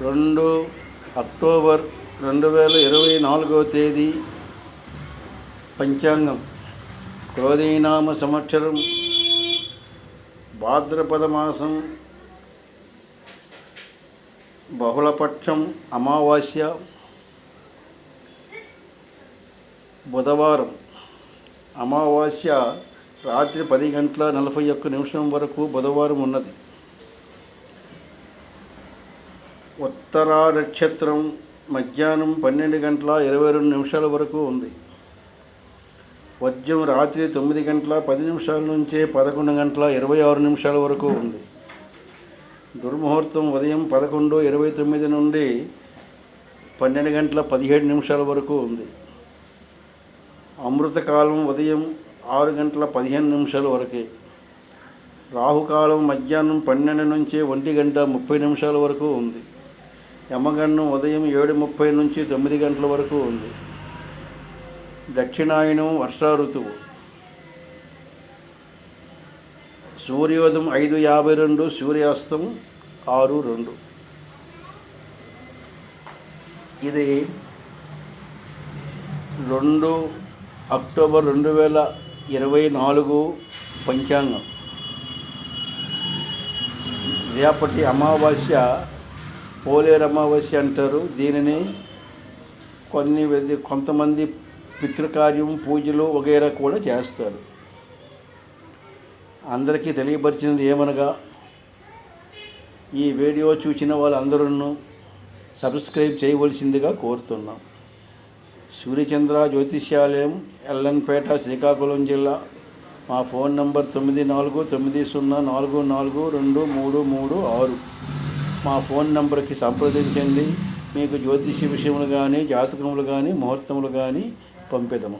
2 October 2024 తేదీ పంచాంగం క్రోధీనామ సంవత్సరం భాద్రపద మాసం బహుళపక్షం అమావాస్య బుధవారం. అమావాస్య రాత్రి 10:41 వరకు బుధవారం ఉన్నది. ఉత్తరా నక్షత్రం మధ్యాహ్నం 12:22 వరకు ఉంది. వర్జ్యం రాత్రి 9:10 నుంచి 11:26 వరకు ఉంది. దుర్ముహూర్తం ఉదయం 11:29 నుండి 12:17 వరకు ఉంది. అమృతకాలం ఉదయం 6:15 వరకే. రాహుకాలం మధ్యాహ్నం 12 నుంచి 1:30 వరకు ఉంది. యమగండం ఉదయం 7:30 నుంచి 9 గంటల వరకు ఉంది. దక్షిణాయనం వర్షా ఋతువు. సూర్యోదయం 5:52, సూర్యాస్తం 6:02. ఇది 2 అక్టోబర్ 2024 పంచాంగం. రేపటి అమావాస్య పోలేరు అమావాస్య అంటారు. దీనిని కొంతమంది పితృకార్యం, పూజలు వగైరా కూడా చేస్తారు. అందరికీ తెలియపరిచినది ఏమనగా, ఈ వీడియో చూసిన వాళ్ళందరూ సబ్స్క్రైబ్ చేయవలసిందిగా కోరుతున్నాం. సూర్యచంద్ర జ్యోతిష్యాలయం, ఎల్ఎన్పేట, శ్రీకాకుళం జిల్లా. మా ఫోన్ నంబర్ 9404442336. మా ఫోన్ నంబర్కి సంప్రదించండి. మీకు జ్యోతిష విషయములు కానీ, జాతకములు కానీ, ముహూర్తములు కానీ పంపిదము.